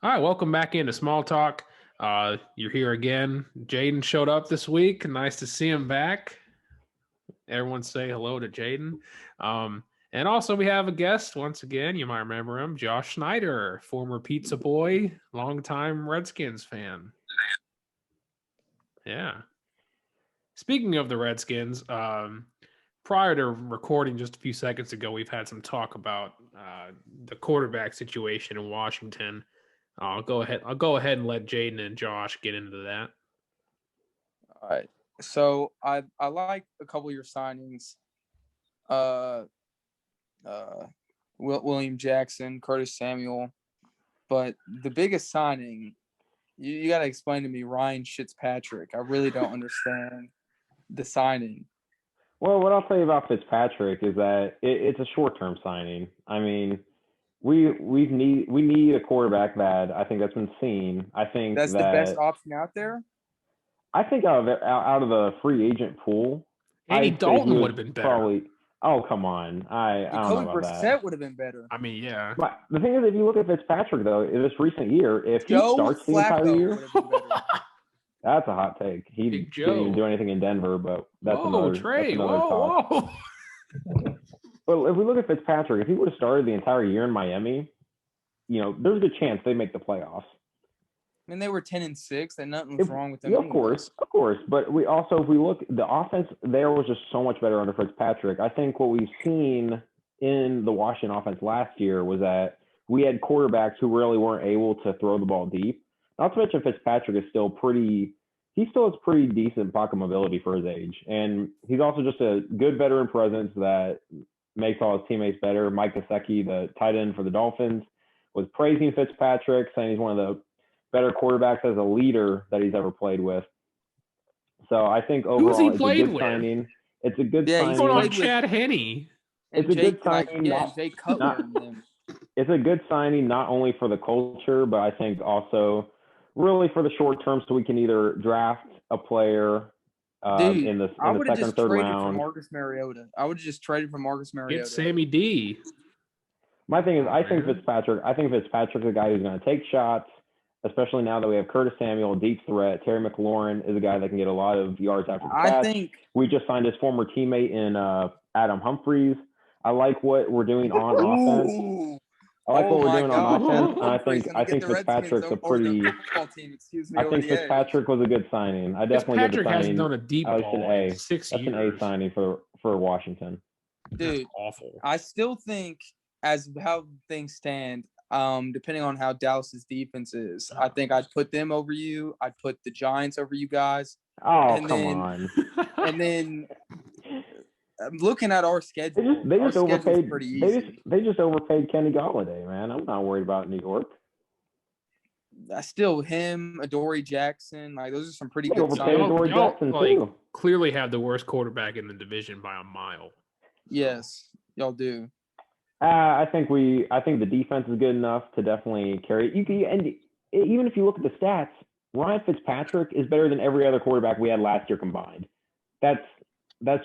All right, welcome back into Small Talk. You're here again. Jaden showed up this week. Nice to see him back. Everyone say hello to Jaden. And also, we have a guest once again. You might remember him, Josh Schneider, former Pizza Boy, longtime Redskins fan. Yeah. Speaking of the Redskins, prior to recording just a few seconds ago, we've had some talk about the quarterback situation in Washington. I'll go ahead and let Jaden and Josh get into that. All right. So I like a couple of your signings. William Jackson, Curtis Samuel, but the biggest signing, you got to explain to me Ryan Fitzpatrick. I really don't understand the signing. Well, what I'll tell you about Fitzpatrick is that it's a short-term signing. I mean, we need a quarterback bad. I think that's been seen. I think that's the best option out there. I think out of the free agent pool, Andy Dalton would have been better. Probably. Oh, come on! I don't know about that. Brissett would have been better. I mean, yeah. But the thing is, if you look at Fitzpatrick though, in this recent year, if he starts the entire year, that's a hot take. He didn't even do anything in Denver, but that's another talk. Whoa. But if we look at Fitzpatrick, if he would have started the entire year in Miami, there's a good chance they make the playoffs. I mean, they were 10-6, and nothing was wrong with them. Of course. But we also, if we look, the offense there was just so much better under Fitzpatrick. I think what we've seen in the Washington offense last year was that we had quarterbacks who really weren't able to throw the ball deep. Not to mention Fitzpatrick is still he still has pretty decent pocket mobility for his age. And he's also just a good veteran presence that makes all his teammates better. Mike Gesicki, the tight end for the Dolphins, was praising Fitzpatrick, saying he's one of the better quarterbacks as a leader that he's ever played with. So I think overall it's a good signing. It's a good signing. He's going on Chad Henne. It's a good signing. Jay Cutler. It's a good signing not only for the culture, but I think also really for the short term, so we can either draft a player in the second, third round. Marcus Mariota. I would have just traded for Marcus Mariota. Get Sammy D. My thing is, I think Fitzpatrick's a guy who's going to take shots. Especially now that we have Curtis Samuel, deep threat. Terry McLaurin is a guy that can get a lot of yards after the catch. I think we just signed his former teammate in Adam Humphries. I like what we're doing on offense. And I think Fitzpatrick's a pretty. I think Fitzpatrick was a good signing. I definitely give the signing. Hasn't done a deep ball in 6 years. That's an A signing for Washington. Dude, that's awful. I still think, as how things stand, depending on how Dallas's defense is, I think I'd put them over you. I'd put the Giants over you guys. Oh, come on. And then looking at our schedule, they just overpaid. Pretty easy. They just overpaid Kenny Golladay, man. I'm not worried about New York. Still him, Adoree Jackson, like those are some pretty good signings. Adoree Jackson too. Clearly have the worst quarterback in the division by a mile. Yes, y'all do. I think the defense is good enough to definitely carry it. And even if you look at the stats, Ryan Fitzpatrick is better than every other quarterback we had last year combined. That's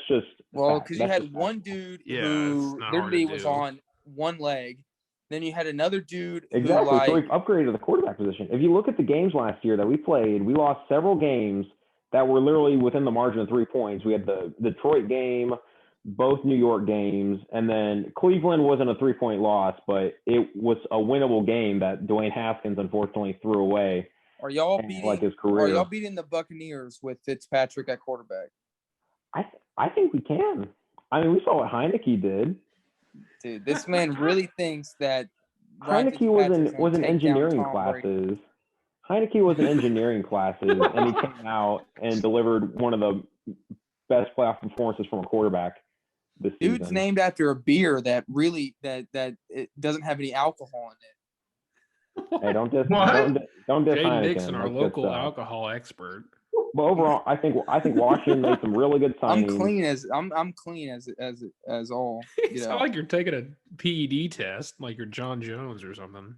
just because you had one dude who literally was on one leg. Then you had another dude exactly. So we've upgraded the quarterback position. If you look at the games last year that we played, we lost several games that were literally within the margin of 3 points. We had the Detroit game, both New York games, and then Cleveland wasn't a 3-point loss, but it was a winnable game that Dwayne Haskins unfortunately threw away. Are y'all beating the Buccaneers with Fitzpatrick at quarterback? I think we can. I mean, we saw what Heineke did. Dude, this man really thinks that Heineke was in engineering classes. Heineke was in engineering classes, and he came out and delivered one of the best playoff performances from a quarterback this season. Dude's named after a beer that really that it doesn't have any alcohol in it. Hey, don't diss Jay Nixon, our local alcohol expert. But overall, I think Washington made some really good signings. I'm clean as all. It's not like you're taking a PED test, like you're John Jones or something.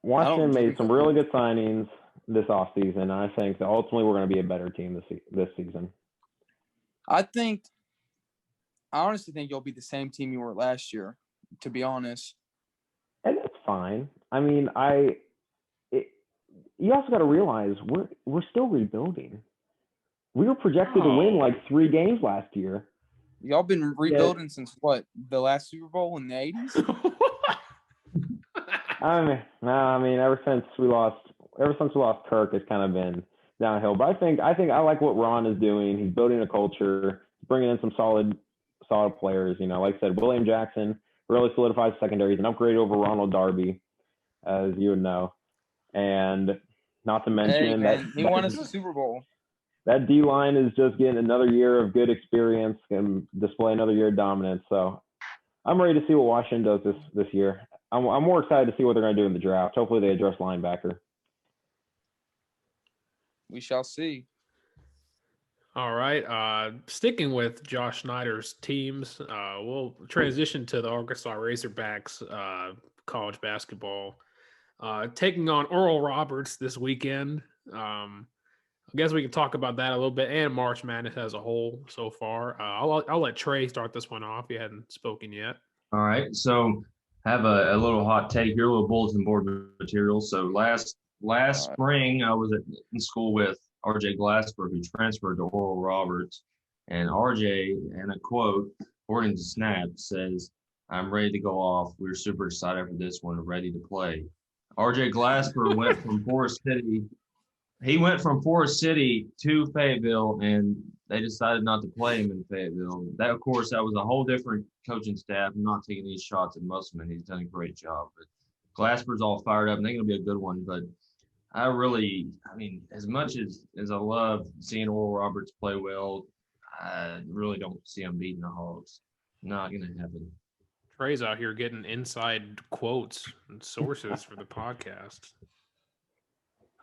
Washington made some really good signings this offseason. I think that ultimately we're going to be a better team this season. I honestly think you'll be the same team you were last year, to be honest. And that's fine. I mean, I you also got to realize we're still rebuilding. We were projected to win like 3 games last year. Y'all been rebuilding since what? The last Super Bowl in the 80s? I mean, ever since we lost Kirk, it's kind of been downhill. But I think I like what Ron is doing. He's building a culture, bringing in some solid players. You know, like I said, William Jackson really solidifies secondary. He's an upgrade over Ronald Darby, as you would know. And not to mention he won us the Super Bowl. That D line is just getting another year of good experience and display another year of dominance. So I'm ready to see what Washington does this year. I'm more excited to see what they're going to do in the draft. Hopefully they address linebacker. We shall see. All right. Sticking with Josh Snyder's teams, we'll transition to the Arkansas Razorbacks college basketball, taking on Oral Roberts this weekend. I guess we can talk about that a little bit and March Madness as a whole so far. I'll let Trey start this one off. He hadn't spoken yet. All right. So have a little hot take here, a little bulletin board material. So last spring, I was in school with RJ Glasper, who transferred to Oral Roberts. And RJ, and a quote, according to Snap, says, "I'm ready to go off. We're super excited for this one, ready to play." RJ Glasper went from Forest City. He went from Forest City to Fayetteville, and they decided not to play him in Fayetteville. That, of course, that was a whole different coaching staff. I'm not taking these shots at Musselman. He's done a great job. But Glasper's all fired up, and they're going to be a good one. But I mean, as much as I love seeing Oral Roberts play well, I really don't see him beating the Hogs. Not going to happen. Trey's out here getting inside quotes and sources for the podcast.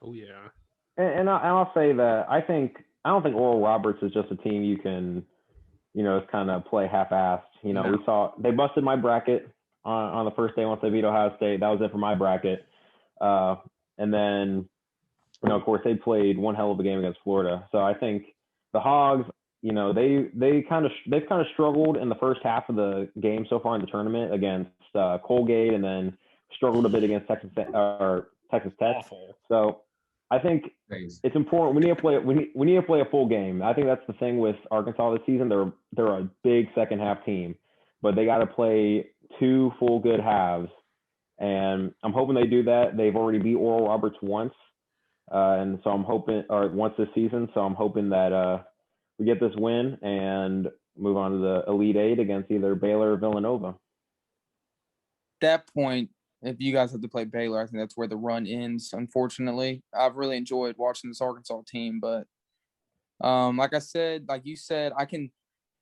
Oh, yeah. And I'll say that I don't think Oral Roberts is just a team you can, kind of play half-assed. We saw they busted my bracket on the first day once they beat Ohio State. That was it for my bracket. And then, of course, they played one hell of a game against Florida. So I think the Hogs, they've kind of struggled in the first half of the game so far in the tournament against Colgate, and then struggled a bit against Texas Tech. Awful. So I think it's important. We need to play a full game. I think that's the thing with Arkansas this season. They're a big second half team, but they got to play 2 full good halves, and I'm hoping they do that. They've already beat Oral Roberts once, and so I'm hoping, or once this season. So I'm hoping that we get this win and move on to the Elite Eight against either Baylor or Villanova. That point, if you guys have to play Baylor, I think that's where the run ends, unfortunately. I've really enjoyed watching this Arkansas team, but like you said,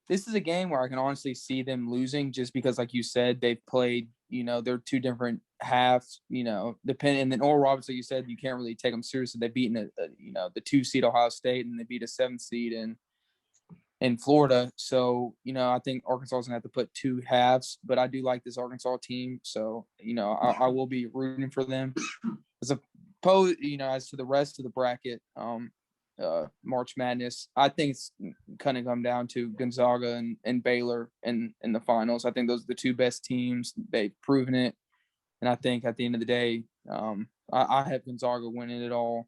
this is a game where I can honestly see them losing just because, like you said, they've played, they're 2 different halves, depending. And then Oral Roberts, like you said, you can't really take them seriously. They've beaten the 2 seed Ohio State, and they beat a 7 seed in Florida. So, I think Arkansas is going to have to put 2 halves, but I do like this Arkansas team. So, I will be rooting for them. As to the rest of the bracket, March Madness, I think it's kind of come down to Gonzaga and Baylor in the finals. I think those are the 2 best teams. They've proven it. And I think at the end of the day, I have Gonzaga winning it all.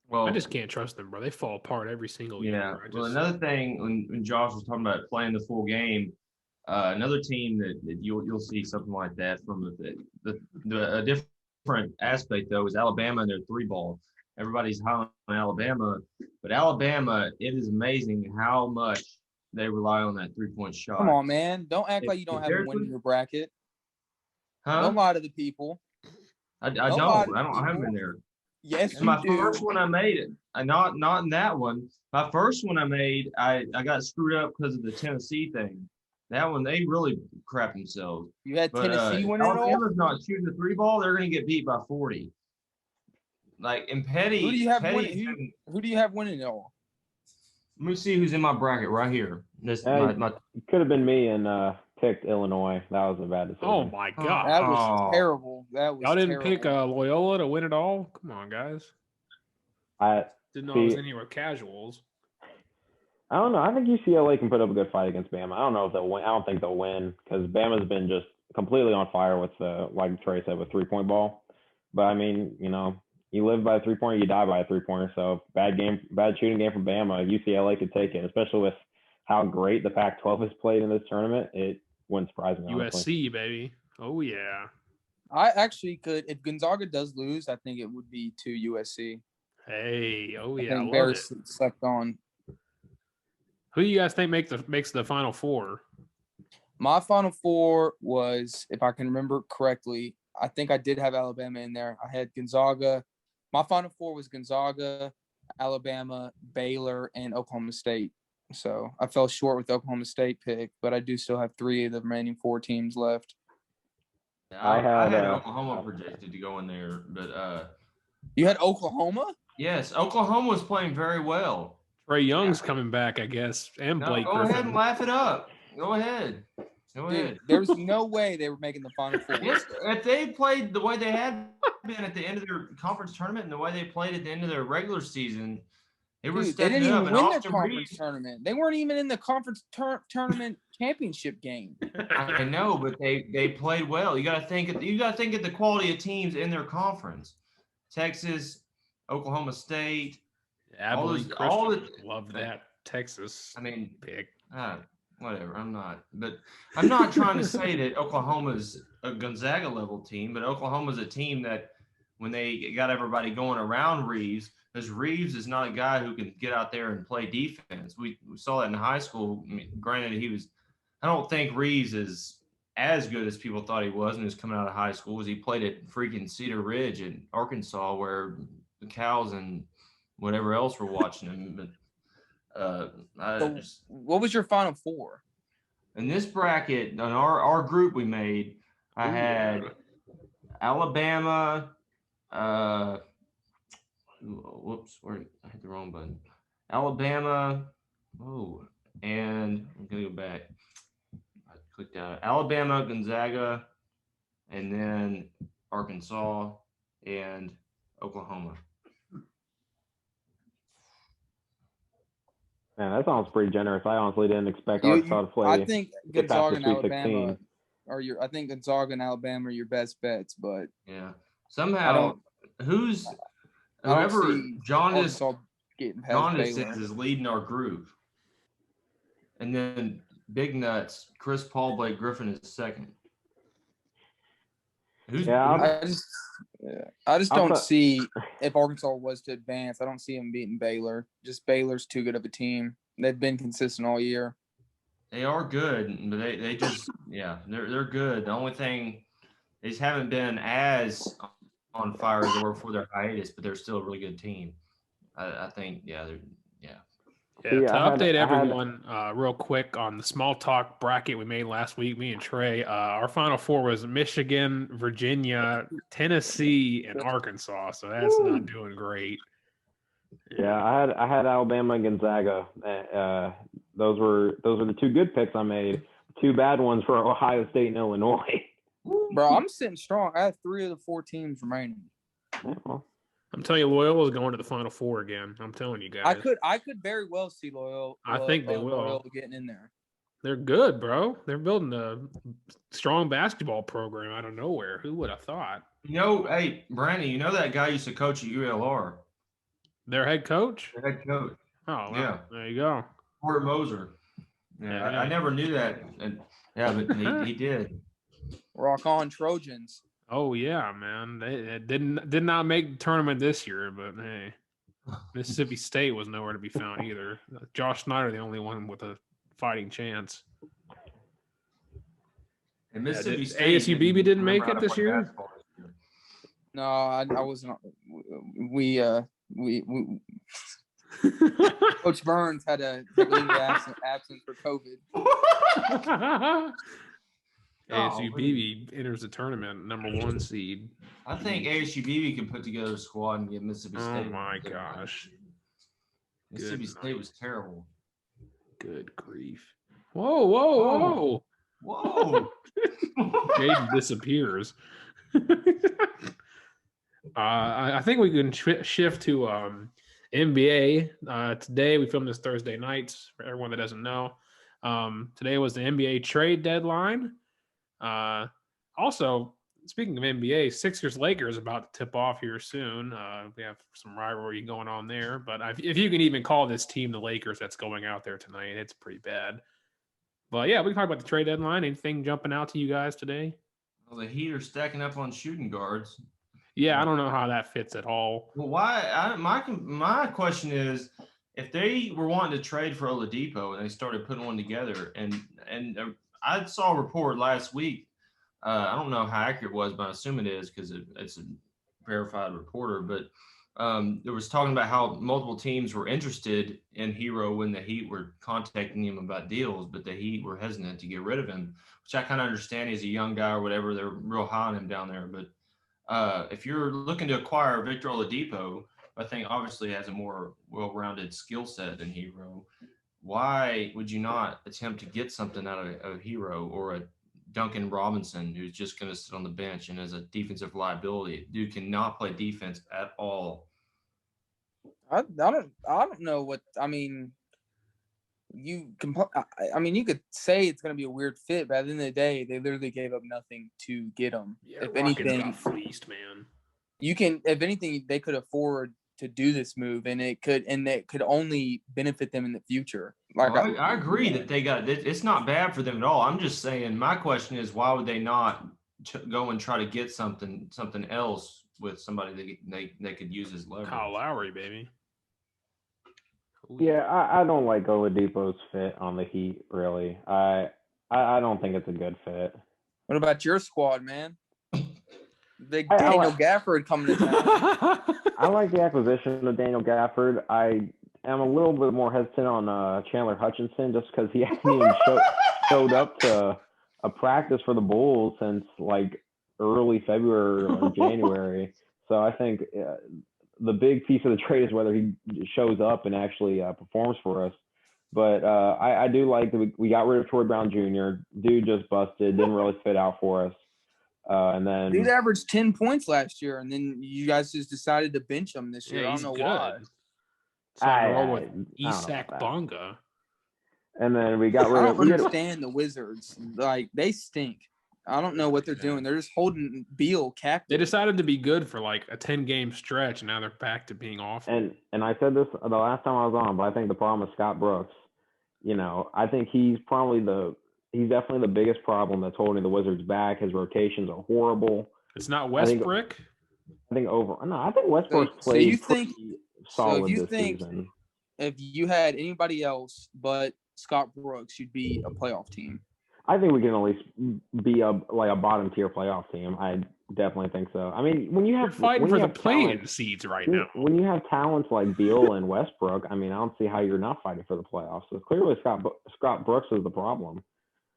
Well, I just can't trust them, bro. They fall apart every single year. Yeah. Well, another thing, when Josh was talking about playing the full game, another team that you'll see something like that from a different aspect, though, is Alabama and their 3-ball. Everybody's high on Alabama, but Alabama, it is amazing how much they rely on that 3-point shot. Come on, man. Don't act like you don't have a win in your bracket. Huh? Don't lie to the people. I don't. I haven't been there. Yes, my first one I made it. Not in that one. My first one I made, I got screwed up because of the Tennessee thing. That one, they really crap themselves. You had Tennessee winning it all? Alabama's not shooting the 3-ball. They're going to get beat by 40. And Petty. Who do you have winning? Who do you have winning it all? Let me see who's in my bracket right here. This it could have been me and picked Illinois. That was a bad decision. Oh my God, that was terrible. Y'all didn't pick Loyola to win it all. Come on, guys. I didn't know it was any casuals. I don't know. I think UCLA can put up a good fight against Bama. I don't know if they'll win. I don't think they'll win because Bama's been just completely on fire with like Trey said, with 3-point ball. But I mean, you live by a 3-pointer, you die by a 3-pointer. So bad shooting game from Bama. UCLA could take it, especially with how great the Pac-12 has played in this tournament. It wouldn't surprise me, honestly. USC, baby. Oh, yeah. I actually could, if Gonzaga does lose, I think it would be to USC. Hey, oh, I yeah. I think love very it. slept on. Who do you guys think makes the Final Four? My Final Four was, if I can remember correctly, I think I did have Alabama in there. I had Gonzaga. My Final Four was Gonzaga, Alabama, Baylor, and Oklahoma State. So I fell short with the Oklahoma State pick, but I do still have 3 of the remaining 4 teams left. I had, had Oklahoma projected to go in there, but You had Oklahoma? yes, Oklahoma was playing very well. Trey Young's coming back, I guess, and No, Blake go Griffin. ahead and laugh it up. Go ahead. Dude, there was no way they were making the Final Four. Yes, if they played the way they had been at the end of their conference tournament and the way they played at the end of their regular season, they were Dude, they stepping didn't up. even And win their Austin conference Reeves, tournament. They weren't even in the conference tournament championship game. I know, but they played well. You got to think of the quality of teams in their conference. Texas, Oklahoma State. Abilene all Christian. the- Love that. Texas I mean, pick. whatever. I'm not trying to say that Oklahoma's a Gonzaga level team, but Oklahoma's a team that when they got everybody going around Reeves, because Reeves is not a guy who can get out there and play defense. We saw that in high school. I mean, granted, I don't think Reeves is as good as people thought he was when he was coming out of high school. He played at freaking Cedar Ridge in Arkansas, where the cows and whatever else were watching him. But What was your Final Four? in this bracket, on our group we made, I had Alabama. Whoops, I hit the wrong button. Alabama. Oh, and I'm gonna go back. I clicked out Alabama, Gonzaga, and then Arkansas and Oklahoma. Man, that sounds pretty generous. I honestly didn't expect Arkansas to play. I think get past Gonzaga the and Sweet Alabama 16. I think Gonzaga and Alabama are your best bets, but Yeah. Somehow, I don't whoever see Arkansas getting past Jaundice Baylor. is leading our group. And then Big Nuts, Chris Paul, Blake Griffin is second. I just don't see if Arkansas was to advance. I don't see them beating Baylor. Just Baylor's too good of a team. They've been consistent all year. They are good, but they just they're good. The only thing they just haven't been as on fire as they were before their hiatus, but they're still a really good team. I think they're. Yeah, to update everyone real quick on the small talk bracket we made last week, me and Trey, our Final Four was Michigan, Virginia, Tennessee, and Arkansas. So that's not doing great. Yeah, I had Alabama and Gonzaga. Those were the 2 good picks I made. 2 bad ones for Ohio State and Illinois. Bro, I'm sitting strong. I have 3 of the 4 teams remaining. Yeah, well, I'm telling you, Loyola is going to the Final Four again. I'm telling you guys. I could very well see Loyola. I think they will. Loyola getting in there. They're good, bro. They're building a strong basketball program out of nowhere. Who would have thought? Hey, Brandon, you know that guy used to coach at ULR? Their head coach? Their head coach. Oh, wow. Yeah. There you go. Port Moser. Yeah, I never knew that. But he did. Rock on Trojans. Oh yeah, man. They did not make the tournament this year, but hey, Mississippi State was nowhere to be found either. Josh Snyder, the only one with a fighting chance. And Mississippi State. ASU BB didn't make it this year. No, I wasn't. We Coach Burns had a leave absence for COVID. ASU BB enters the tournament, number 1 seed. I think ASU BB can put together a squad and get Mississippi State. Oh my gosh. Mississippi State was terrible. Good grief. Whoa. Jaden disappears. I think we can shift to NBA. Today, we filmed this Thursday nights for everyone that doesn't know. Today was the NBA trade deadline. Also, speaking of NBA, Sixers Lakers about to tip off here soon. We have some rivalry going on there, but if you can even call this team the Lakers that's going out there tonight, it's pretty bad. But yeah, we can talk about the trade deadline. Anything jumping out to you guys today? Well, the Heat are stacking up on shooting guards. Yeah, I don't know how that fits at all. Well, my question is, if they were wanting to trade for Oladipo and they started putting one together, and I saw a report last week. I don't know how accurate it was, but I assume it is because it's a verified reporter. But there was talking about how multiple teams were interested in Hero when the Heat were contacting him about deals, but the Heat were hesitant to get rid of him, which I kind of understand. He's a young guy or whatever. They're real high on him down there. But if you're looking to acquire Victor Oladipo, I think obviously has a more well-rounded skill set than Hero. Why would you not attempt to get something out of a Hero or a Duncan Robinson, who's just going to sit on the bench and is a defensive liability? Dude cannot play defense at all. I don't know what I mean. You could say it's going to be a weird fit, but at the end of the day, they literally gave up nothing to get him. Yeah, if Rockets anything, got fleeced, man. if anything, they could afford to do this move, and it could only benefit them in the future. Like I agree that they got it. It's not bad for them at all. I'm just saying, my question is, why would they not go and try to get something else with somebody that they could use as leverage? Kyle Lowry, baby. Yeah, I don't like Oladipo's fit on the Heat, really. I don't think it's a good fit. What about your squad, man? Big Daniel Gafford coming to town. I like the acquisition of Daniel Gafford. I am a little bit more hesitant on Chandler Hutchinson just because he hasn't even showed up to a practice for the Bulls since like early February or January. So I think the big piece of the trade is whether he shows up and actually performs for us. But I do like that we got rid of Troy Brown Jr. Dude just busted, didn't really fit out for us. And then dude averaged 10 points last year, and then you guys just decided to bench him this year. Yeah, I don't know good. why. I roll with Isak Bonga. And then we got rid I of. don't understand the Wizards. Like, they stink. I don't know what they're doing. They're just holding Beal captive. They decided to be good for like a 10-game stretch, and now they're back to being awful. And I said this the last time I was on, but I think the problem is Scott Brooks. You know, I think he's definitely the biggest problem that's holding the Wizards back. His rotations are horrible. It's not Westbrook. I think Westbrook's played solid this season. If you had anybody else but Scott Brooks, you'd be a playoff team. I think we can at least be a bottom tier playoff team. I definitely think so. I mean, when you have You're fighting for the play-in seeds right now. When you have talents like Beal and Westbrook, I mean, I don't see how you're not fighting for the playoffs. So clearly, Scott Brooks is the problem.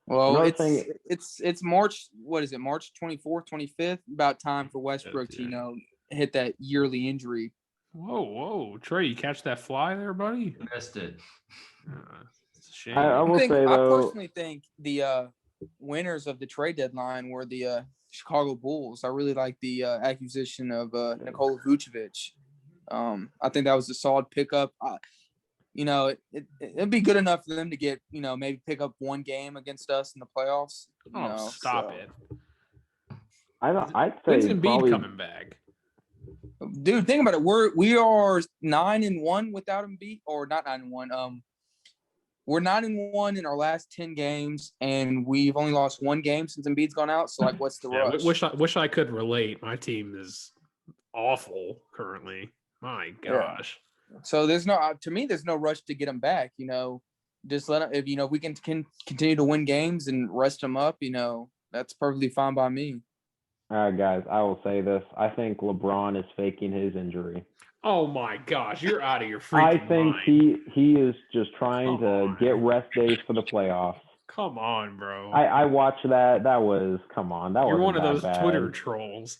Well, it's March. What is it? March 24th, 25th. About time for Westbrook to hit that yearly injury. Whoa, Trey! You catch that fly there, buddy? Missed it. It's a shame. I personally think the winners of the trade deadline were the Chicago Bulls. I really like the acquisition of Nikola Vucevic. I think that was a solid pickup. It'd be good enough for them to get, maybe pick up one game against us in the playoffs. Stop it. I'd say When's Embiid coming back? Dude, think about it. We are 9-1 without Embiid, or not 9-1. We're 9-1 in our last 10 games, and we've only lost one game since Embiid's gone out. So, like, what's the rush? Wish I could relate. My team is awful currently. My gosh. Yeah. So there's no rush to get him back. Just let him. If we can continue to win games and rest him up, that's perfectly fine by me. All right, guys, I will say this. I think LeBron is faking his injury. Oh, my gosh. You're out of your freaking I think mind. he is just trying to get rest days for the playoffs. Come on, bro. I watched that. That was – come on. That was You're one of those bad. Twitter trolls.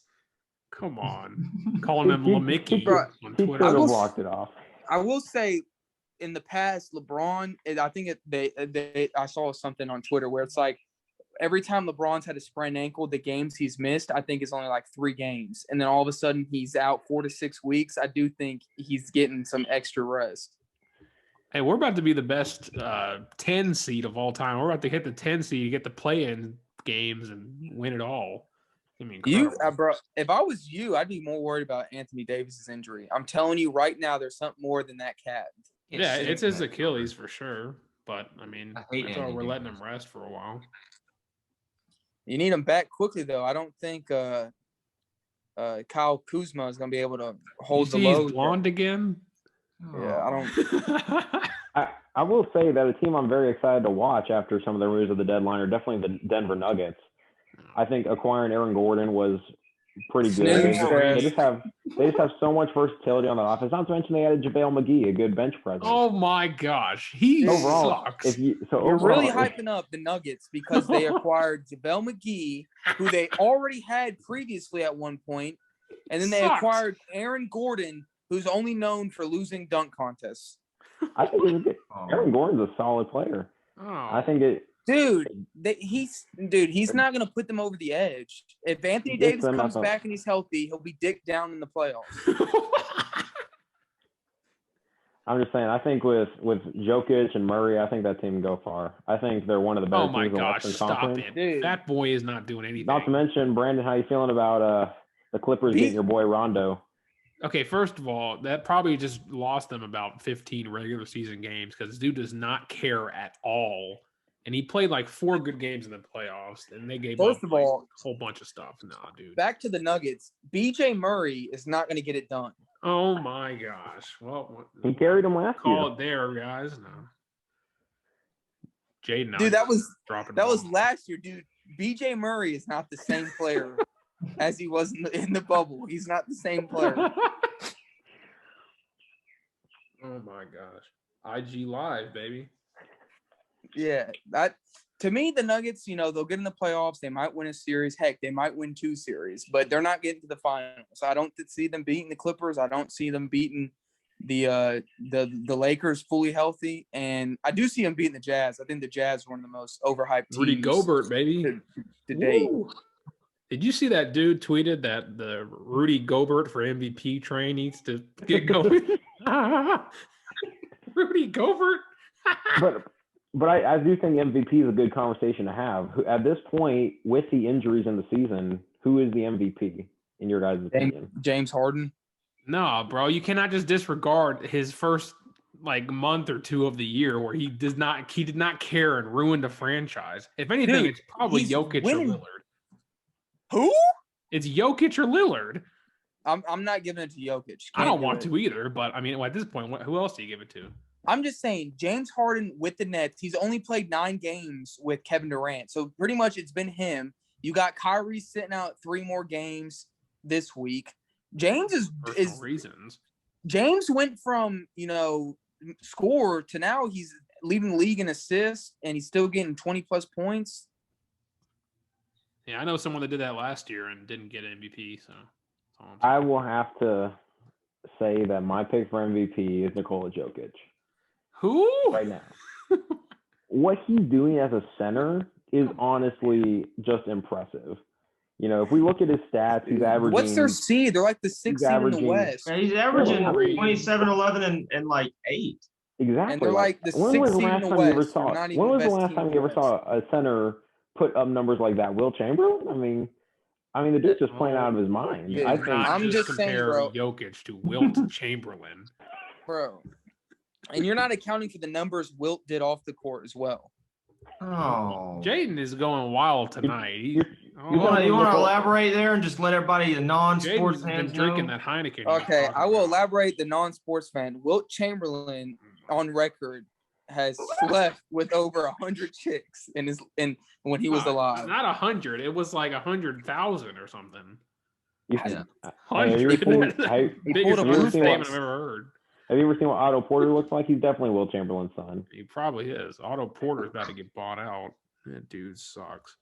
Come on. Calling him Lemicky on He Twitter. could have walked it off. I will say, in the past, LeBron, I think I saw something on Twitter where it's like, every time LeBron's had a sprained ankle, the games he's missed, I think, is only like 3 games. And then all of a sudden he's out 4 to 6 weeks. I do think he's getting some extra rest. Hey, we're about to be the best 10 seed of all time. We're about to hit the 10 seed, get the play-in games, and win it all. incredible. bro. If I was you, I'd be more worried about Anthony Davis's injury. I'm telling you right now, there's something more than that cat. Yeah, it's his Achilles for sure. But I mean, I hate I thought Andy we're letting Davis. him rest for a while. You need him back quickly, though. I don't think Kyle Kuzma is going to be able to You hold the see he's load. blonde again. Yeah, I don't. I will say that a team I'm very excited to watch after some of the moves of the deadline are definitely the Denver Nuggets. I think acquiring Aaron Gordon was pretty good. They just have so much versatility on the offense. Not to mention they added JaVale McGee, a good bench presence. Oh my gosh, he overall, sucks. You're really hyping up the Nuggets because they acquired JaVale McGee, who they already had previously at one point, and then they acquired Aaron Gordon, who's only known for losing dunk contests. I think Aaron Gordon's a solid player. Oh. I think he's not going to put them over the edge. If Anthony Davis comes back and he's healthy, he'll be dick down in the playoffs. I'm just saying, I think with Jokic and Murray, I think that team can go far. I think they're one of the better teams in the Western Conference. Stop it. Dude. That boy is not doing anything. Not to mention, Brandon, how you feeling about the Clippers getting your boy Rondo? Okay, first of all, that probably just lost them about 15 regular season games because this dude does not care at all. And he played like 4 good games in the playoffs, and they gave up a whole bunch of stuff. Nah, dude. Back to the Nuggets. BJ Murray is not going to get it done. Oh, my gosh. Well, he carried him last year. Call it there, guys. No. Jaden, dude, that was last year, dude. BJ Murray is not the same player as he was in the bubble. He's not the same player. Oh my gosh. IG Live, baby. Yeah, to me, the Nuggets, they'll get in the playoffs. They might win a series. Heck, they might win 2 series, but they're not getting to the finals. I don't see them beating the Clippers. I don't see them beating the Lakers fully healthy, and I do see them beating the Jazz. I think the Jazz are one of the most overhyped teams. Rudy Gobert, baby, to date. Did you see that dude tweeted that the Rudy Gobert for MVP train needs to get going? Rudy Gobert. But I do think MVP is a good conversation to have. At this point, with the injuries in the season, who is the MVP in your guys' opinion? James Harden. No, bro, you cannot just disregard his first month or 2 of the year where he did not care and ruined a franchise. If anything, it's probably Jokic or Lillard. Who? It's Jokic or Lillard. I'm not giving it to Jokic. I don't want to either, but I mean, at this point, who else do you give it to? I'm just saying, James Harden with the Nets, he's only played 9 games with Kevin Durant. So pretty much it's been him. You got Kyrie sitting out 3 more games this week. James is reasons. James went from, score to now he's leading the league in assists and he's still getting 20+ points. Yeah, I know someone that did that last year and didn't get MVP, so I will have to say that my pick for MVP is Nikola Jokic. Who? Right now. What he's doing as a center is honestly just impressive. If we look at his stats, he's averaging. What's their seed? They're like the 6th seed in the West. He's averaging 27, 11, and 8. Exactly. And they're like the 6th seed in the West. When was the last time you ever saw a center put up numbers like that? Will Chamberlain? I mean, the dude's just playing out of his mind. Dude, I think I'm just saying, bro. Jokic to Wilt Chamberlain, bro. And you're not accounting for the numbers Wilt did off the court as well. Oh, Jaden is going wild tonight. You want to elaborate there and just let everybody, the non-sports fans, drinking that Heineken. Okay, I will elaborate. The non-sports fan, Wilt Chamberlain, on record, has slept with over 100 chicks when he was alive. Not 100. It was like 100,000 or something. Yeah. 100. Biggest statement I've ever heard. Have you ever seen what Otto Porter looks like? He's definitely Will Chamberlain's son. He probably is. Otto Porter's about to get bought out. That dude sucks.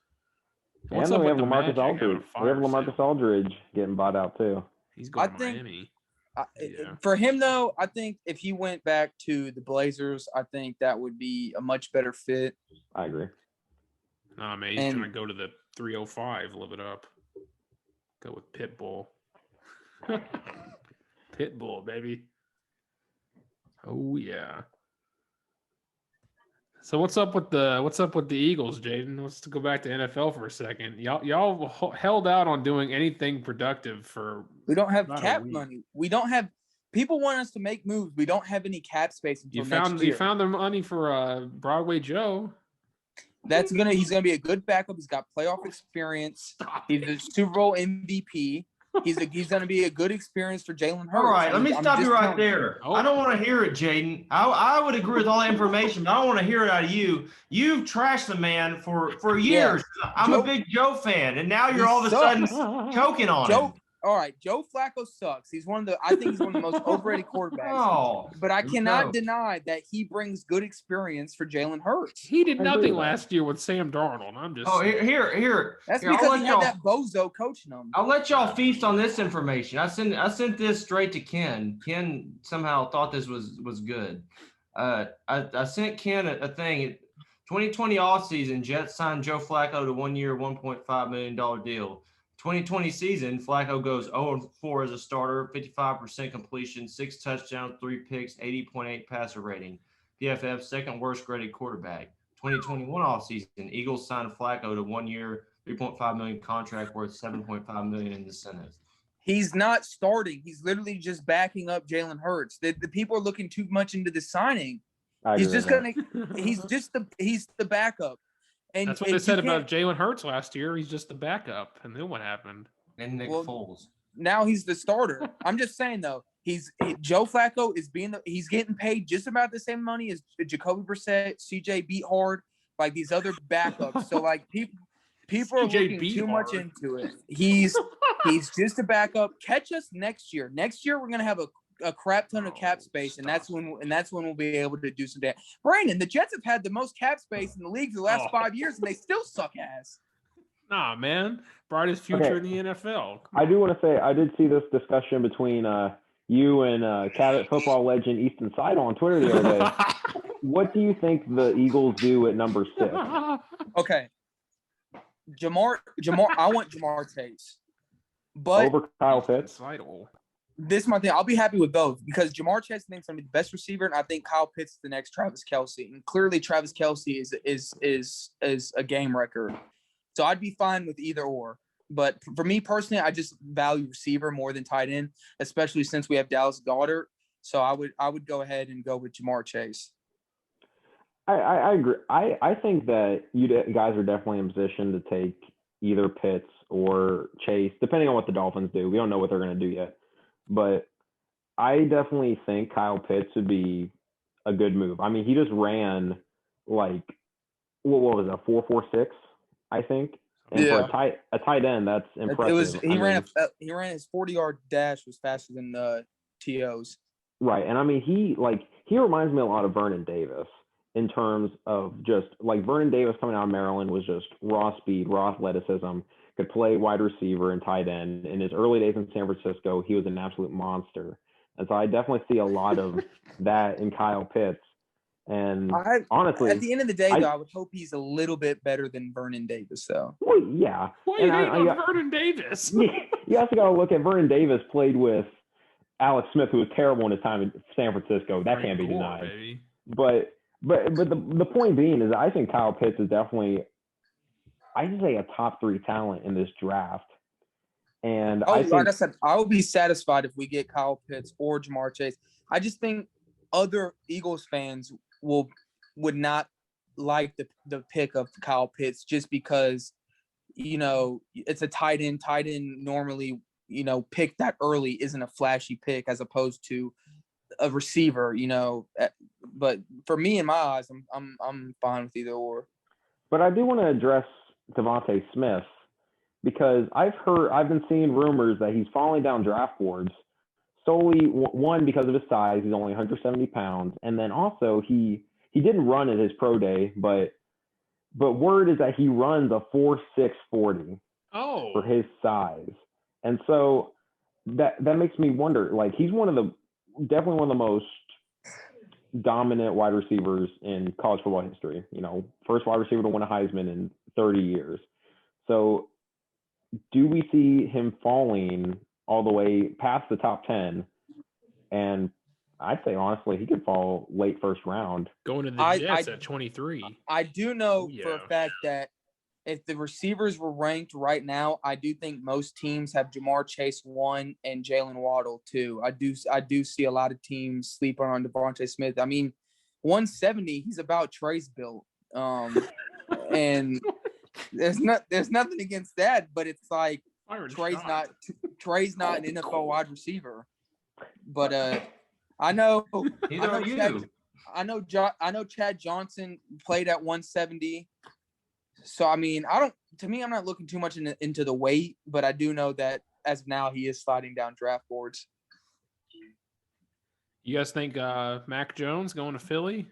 And then we have LaMarcus Aldridge. We have LaMarcus Aldridge getting bought out too. He's going to Miami. For him, though, I think if he went back to the Blazers, I think that would be a much better fit. I agree. Nah, man, he's trying to go to the 305, live it up. Go with Pitbull. Pitbull, baby. Oh, yeah. So what's up with the Eagles, Jaden? Let's go back to NFL for a second. Y'all held out on doing anything productive for. We don't have about a cap week. money. We don't have people want us to make moves. We don't have any cap space until next year. You found the money for Broadway Joe. He's gonna be a good backup. He's got playoff experience. He's a Super Bowl MVP. He's gonna be a good experience for Jalen Hurts. All right, let me stop you right there. Oh. I don't want to hear it, Jaden. I would agree with all that information, but I don't want to hear it out of you. You've trashed the man for years. Yeah. I'm a big Joe fan, and now you're all of a sudden choking on him. All right, Joe Flacco sucks. I think he's one of the most overrated quarterbacks. Oh, But I cannot deny that he brings good experience for Jalen Hurts. He did nothing last year with Sam Darnold. I'm just. Oh, here. That's Here, because he had that bozo coaching him. I'll let y'all feast on this information. I sent this straight to Ken. Ken somehow thought this was good. I sent Ken a thing. 2020 offseason, Jets signed Joe Flacco to 1 year, $1.5 million deal. 2020 season, Flacco goes 0-4 as a starter, 55% completion, 6 touchdowns, 3 picks, 80.8 passer rating. PFF second worst graded quarterback. 2021 offseason, Eagles signed Flacco to 1 year, $3.5 million contract worth $7.5 million in incentives. He's not starting. He's literally just backing up Jalen Hurts. The people are looking too much into the signing. He's the backup. And that's what they said about Jalen Hurts last year. He's just the backup. And then what happened? And Nick Foles. Now he's the starter. I'm just saying though, Joe Flacco is he's getting paid just about the same money as Jacoby Brissett, CJ Beathard, like these other backups. So like people are looking too much into it. He's just a backup. Catch us next year. Next year we're gonna have a crap ton of cap space, and that's when we'll be able to do some damage. Brandon, the Jets have had the most cap space in the league for the last 5 years, and they still suck ass. Nah, man, brightest future in the NFL. I do want to say I did see this discussion between you and Cabot football legend Easton Seidel on Twitter the other day. What do you think the Eagles do at number 6? Okay, Jamar. I want Jamar Chase, but over Kyle Pitts. This is my thing. I'll be happy with both because Jamar Chase thinks I'm the best receiver, and I think Kyle Pitts is the next Travis Kelce. And clearly, Travis Kelce is a game record. So I'd be fine with either or. But for me personally, I just value receiver more than tight end, especially since we have Dallas Goedert. So I would go ahead and go with Jamar Chase. I agree. I think that you guys are definitely in position to take either Pitts or Chase, depending on what the Dolphins do. We don't know what they're going to do yet. But I definitely think Kyle Pitts would be a good move. I mean, he just ran like what was it, 4.46, I think. And for a tight end, that's impressive. He ran his 40-yard dash was faster than the TOs. Right, and I mean he reminds me a lot of Vernon Davis in terms of just like Vernon Davis coming out of Maryland was just raw speed, raw athleticism. Could play wide receiver and tight end. In his early days in San Francisco, he was an absolute monster. And so I definitely see a lot of that in Kyle Pitts. And honestly, at the end of the day, though, I would hope he's a little bit better than Vernon Davis, though. Well, yeah. Why you hating on Vernon Davis? You also got to look at Vernon Davis played with Alex Smith, who was terrible in his time in San Francisco. That can't be denied. Baby. But the point being is I think Kyle Pitts is definitely – I'd say a top 3 talent in this draft. And like I said, I would be satisfied if we get Kyle Pitts or Jamar Chase. I just think other Eagles fans would not like the pick of Kyle Pitts just because, it's a tight end. Tight end normally, pick that early isn't a flashy pick as opposed to a receiver, But for me, in my eyes, I'm fine with either or. But I do want to address Devontae Smith because I've been seeing rumors that he's falling down draft boards solely one because of his size. He's only 170 pounds, and then also he didn't run at his pro day, but word is that he runs a 4.6 40 for his size, and so that makes me wonder. Like he's definitely one of the most dominant wide receivers in college football history. First wide receiver to win a Heisman in 30 years. So do we see him falling all the way past the top 10? And I'd say honestly he could fall late first round. Going to the Jets at 23. I do know Oh, for a yeah. fact that if the receivers were ranked right now, I do think most teams have Jamar Chase 1 and Jalen Waddle 2. I do see a lot of teams sleeping on Devontae Smith. I mean, 170, he's about Trey's built. And there's nothing against that, but it's like Trey's not an NFL wide receiver. But I know Chad Johnson played at 170. So I mean, I'm not looking too much into the weight, but I do know that as of now he is sliding down draft boards. You guys think Mac Jones going to Philly?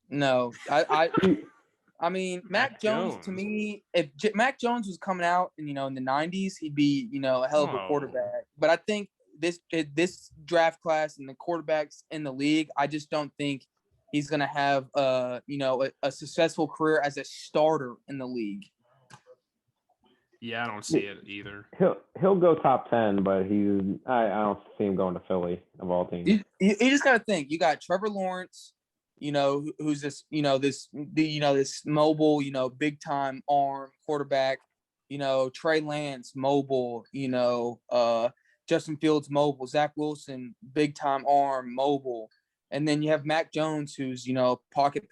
No, I mean, Mac Jones to me, if Mac Jones was coming out and in the 90s, he'd be a hell of a quarterback. But I think this draft class and the quarterbacks in the league, I just don't think he's going to have a successful career as a starter in the league. Yeah, I don't see it either. He'll go top 10, but I don't see him going to Philly of all teams. You just got to think. You got Trevor Lawrence, who's this mobile, big time arm quarterback. Trey Lance, mobile. Justin Fields, mobile. Zach Wilson, big time arm, mobile. And then you have Mac Jones, who's, pocket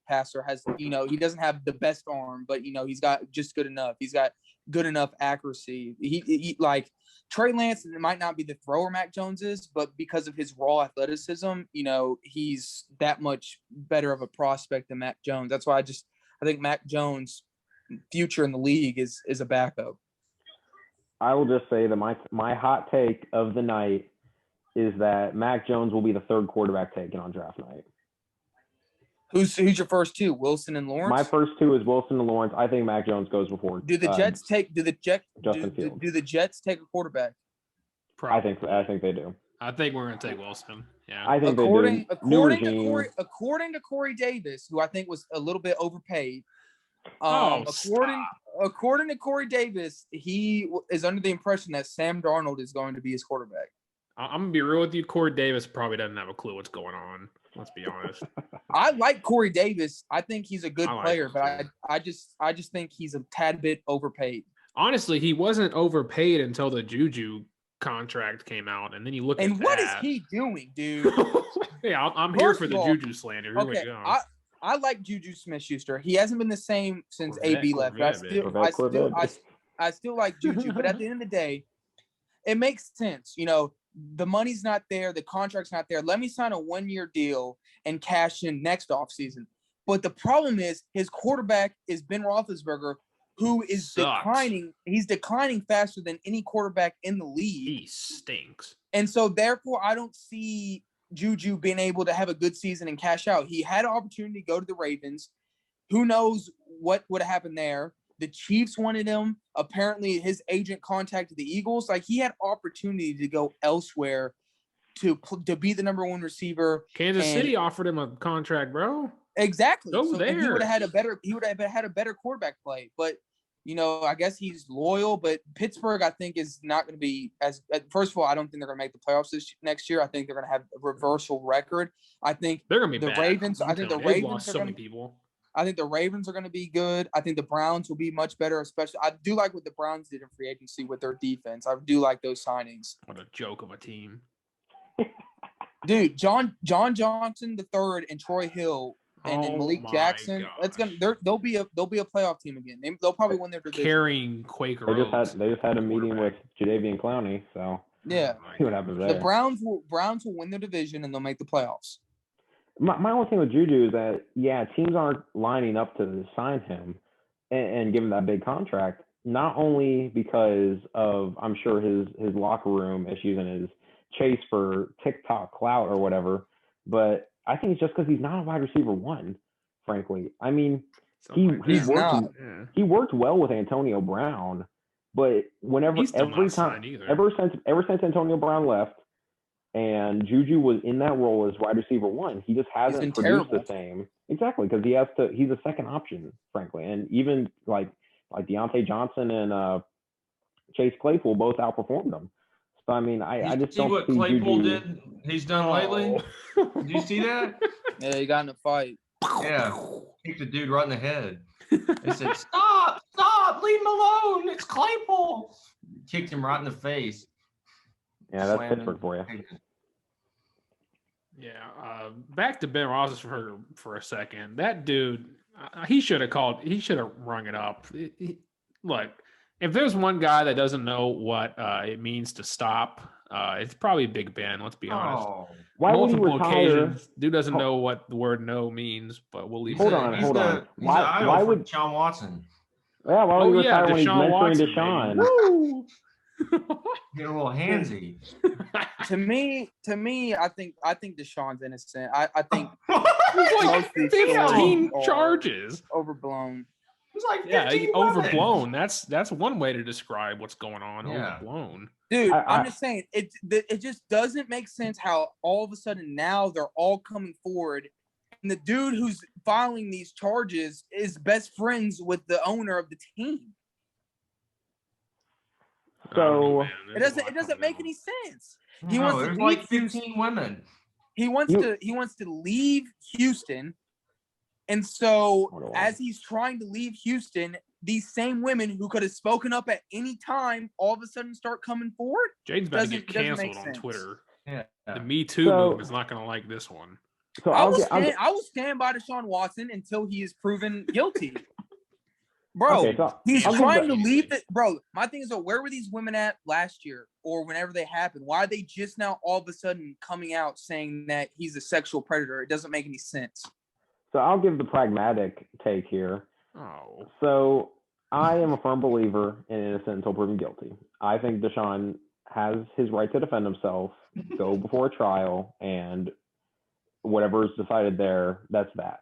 passer, has, he doesn't have the best arm, but, he's got just good enough. He's got good enough accuracy. He like Trey Lance might not be the thrower Mac Jones is, but because of his raw athleticism, he's that much better of a prospect than Mac Jones. That's why I think Mac Jones' future in the league is a backup. I will just say that my hot take of the night is that Mac Jones will be the third quarterback taken on draft night. Who's your first two? Wilson and Lawrence? My first two is Wilson and Lawrence. I think Mac Jones goes before. Do the Jets take Justin Fields? Do the Jets take a quarterback? Probably. I think they do. I think we're going to take Wilson. Yeah. I think according according to Corey Davis, who I think was a little bit overpaid. According to Corey Davis, he is under the impression that Sam Darnold is going to be his quarterback. I'm gonna be real with you. Corey Davis probably doesn't have a clue what's going on. Let's be honest. I like Corey Davis. I think he's a good player, but I just think he's a tad bit overpaid. Honestly, he wasn't overpaid until the Juju contract came out, and then you look at what is he doing, dude? Yeah, I'm here for the Juju slander. Here we go. I like Juju Smith-Schuster. He hasn't been the same since AB left. I still like Juju, but at the end of the day, it makes sense. The money's not there. The contract's not there. Let me sign a 1-year deal and cash in next offseason. But the problem is his quarterback is Ben Roethlisberger, who is declining. He's declining faster than any quarterback in the league. He stinks. And so, therefore, I don't see Juju being able to have a good season and cash out. He had an opportunity to go to the Ravens. Who knows what would have happened there? The Chiefs wanted him. Apparently, his agent contacted the Eagles. Like, he had opportunity to go elsewhere to be the number one receiver. Kansas City offered him a contract, bro. Exactly. Go there. He would have had a better quarterback play. But I guess he's loyal. But Pittsburgh, I think, is not going to be as. First of all, I don't think they're going to make the playoffs next year. I think they're going to have a reversal record. I think they're going to be the bad. Ravens. I think the Ravens lost are so going many people. I think the Ravens are going to be good. I think the Browns will be much better, especially. I do like what the Browns did in free agency with their defense. I do like those signings. What a joke of a team. Dude, John Johnson III and Troy Hill and then Malik Jackson. They'll be a playoff team again. They'll probably win their division. Carrying Quaker. They just had a meeting with Jadeveon Clowney, so yeah. See what happens there. The Browns will win their division and they'll make the playoffs. My only thing with Juju is that, teams aren't lining up to sign him and give him that big contract, not only because of, I'm sure, his locker room issues and his chase for TikTok clout or whatever, but I think it's just because he's not a wide receiver one, frankly. I mean, he worked well with Antonio Brown, but ever since Antonio Brown left, and Juju was in that role as wide receiver one, he just hasn't produced the same. Exactly, because he's a second option, frankly. And even like Deontay Johnson and Chase Claypool both outperformed him. So I mean, I just don't see what Claypool Juju did he's done lately? Did you see that? Yeah, he got in a fight. Yeah, kicked the dude right in the head. They said, "Stop, leave him alone. It's Claypool." Kicked him right in the face. Yeah, that's Slamming. Pittsburgh for you. Yeah, back to Ben Roethlisberger for a second. That dude, he should have rung it up. Look, if there's one guy that doesn't know what it means to stop, it's probably Big Ben. Let's be honest. Oh, Why would he Multiple retire? occasions, dude doesn't know what the word "no" means, but we'll leave. Hold it on, at hold that. on. He's Why- the idol why for would- Deshaun Watson? Yeah, why would he retire when he's Deshaun mentoring Watson, Deshaun? baby. Woo! Get a little handsy. To me, I think Deshaun's innocent. I think Like most of these 15 stories are charges. overblown. It's like Yeah, 15 women. overblown. That's one way to describe what's going on. Yeah. Overblown. Dude, I- I'm just saying it just doesn't make sense how all of a sudden now they're all coming forward, and the dude who's filing these charges is best friends with the owner of the team. I don't know, So- man. It There's a lot doesn't coming make down. any sense. He No, wants to there's leave like 15 women. He wants to leave Houston, and so Hold on. as he's trying to leave Houston, these same women who could have spoken up at any time all of a sudden start coming forward. Jaden's about to Doesn't- get doesn't make canceled on sense. Twitter. Yeah. The Me Too So- movement is not going to like this one. So I I'll will stand by Deshaun Watson until he is proven guilty. Bro, Okay, so he's I'll give trying the- to leave the bro. My thing is, though, where were these women at last year or whenever they happened? Why are they just now all of a sudden coming out saying that he's a sexual predator? It doesn't make any sense. So I'll give the pragmatic take here. Oh, So I am a firm believer in innocent until proven guilty. I think Deshaun has his right to defend himself, go before a trial, and whatever is decided there, that's that.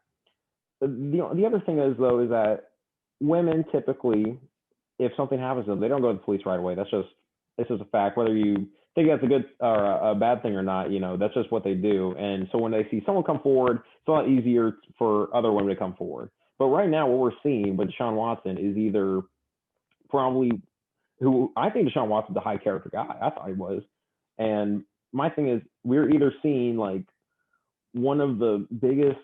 The other thing is, though, is that women typically, if something happens to them, they don't go to the police right away. It's just a fact. Whether you think that's a good or a bad thing or not, that's just what they do. And so when they see someone come forward, it's a lot easier for other women to come forward. But right now, what we're seeing with Deshaun Watson is either probably who I think Deshaun Watson's a high character guy. I thought he was. And my thing is, we're either seeing like one of the biggest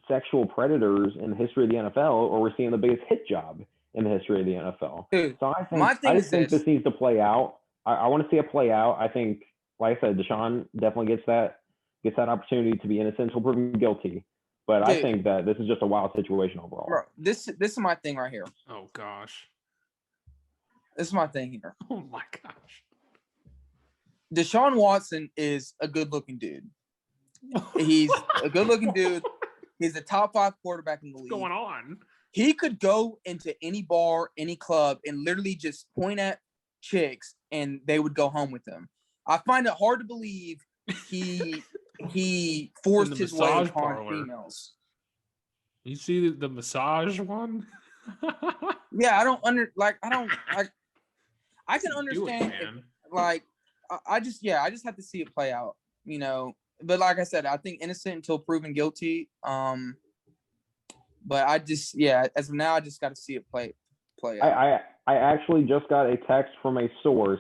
sexual predators in the history of the NFL, or we're seeing the biggest hit job in the history of the NFL. Dude, So I think my thing is just think this. this needs to play out. I want to see it play out. I think, like I said, Deshaun definitely gets that opportunity to be innocent until proven guilty. But I Dude. think that this is just a wild situation overall. Bro, this is my thing right here. oh gosh. This is my thing here. Oh my gosh. Deshaun Watson is a good-looking dude. He's a good-looking dude. He's a top 5 quarterback in the What's league. going on? He could go into any bar, any club, and literally just point at chicks, and they would go home with him. I find it hard to believe he forced the his way massage upon parlor. females. You see the massage one? Yeah, I can Do it, understand if, man. like I just have to see it play out, But like I said, I think innocent until proven guilty. But as of now, I just got to see it play out. I actually just got a text from a source.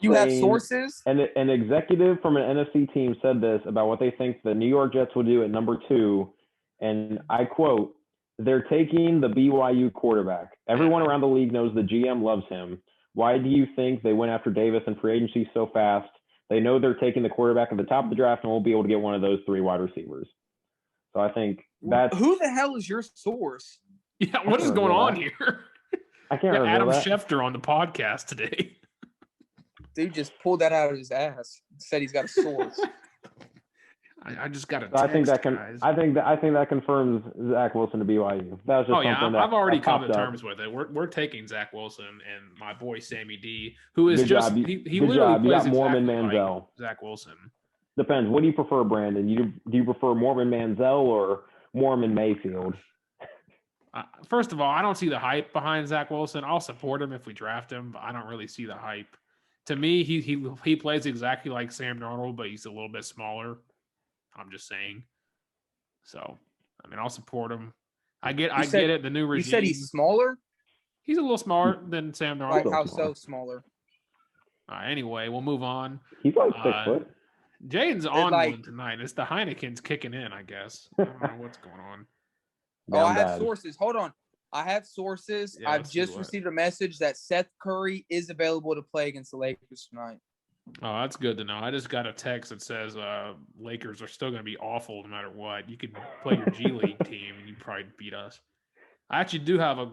You have saying- sources? And an executive from an NFC team said this about what they think the New York Jets will do at number 2. And I quote, "They're taking the BYU quarterback. Everyone around the league knows the GM loves him. Why do you think they went after Davis in free agency so fast? They know they're taking the quarterback at the top of the draft and won't be able to get one of those 3 wide receivers." So I think that's Who the hell is your source? Yeah, what is can't going reveal on that. here? I can't Got reveal Adam that. Schefter on the podcast today. Dude just pulled that out of his ass. Said he's got a source. I just got a So text, I think that guys. I think that confirms Zach Wilson to BYU. That was just Oh yeah, something that I've already that come to popped up. terms with it. We're taking Zach Wilson and my boy Sammy D, who is Good just job. he Good literally job. You plays got Mormon exactly Manziel. like Zach Wilson. Depends. What do you prefer, Brandon? Do you prefer Mormon Manziel or Mormon Mayfield? First of all, I don't see the hype behind Zach Wilson. I'll support him if we draft him, but I don't really see the hype. To me, he plays exactly like Sam Darnold, but he's a little bit smaller. I'm just saying. So, I mean, I'll support him. I get it. The new regime. You said he's smaller? He's a little smaller than Sam Darnold. Like how so smaller? Anyway, we'll move on. He's like 6 foot. Jaden's on like- one tonight. It's the Heineken's kicking in, I guess. I don't know what's going on. Oh, I Down have bad. sources. Hold on. I have sources. Yeah, I've let's see just what. received a message that Seth Curry is available to play against the Lakers tonight. Oh, that's good to know. I just got a text that says Lakers are still going to be awful no matter what. You could play your G League team and you probably beat us. I actually do have a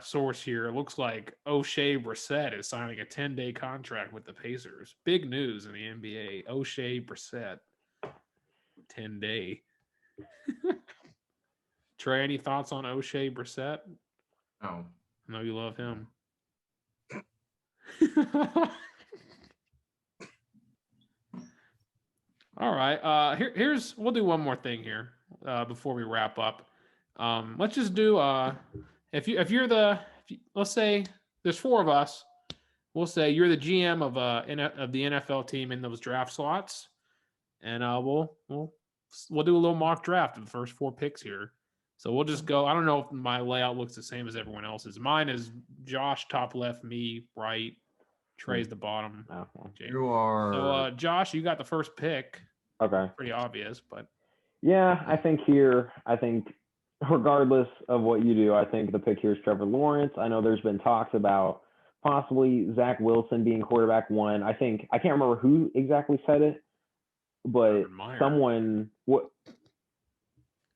source here. It looks like O'Shea Brissett is signing a 10-day contract with the Pacers. Big news in the NBA. O'Shea Brissett, 10-day. Trey, any thoughts on O'Shea Brissett? No. I know you love him. All right. Here's we'll do one more thing here before we wrap up. Let's just do let's say there's 4 of us. We'll say you're the GM of the NFL team in those draft slots, and we'll do a little mock draft of the first 4 picks here. So we'll just go. I don't know if my layout looks the same as everyone else's. Mine is Josh top left, me right, Trey's the bottom. Oh, well. You are. So Josh, you got the first pick. Okay. Pretty obvious, but Yeah, I think regardless of what you do, I think the pick here is Trevor Lawrence. I know there's been talks about possibly Zach Wilson being quarterback 1. I can't remember who exactly said it, but Urban Meyer.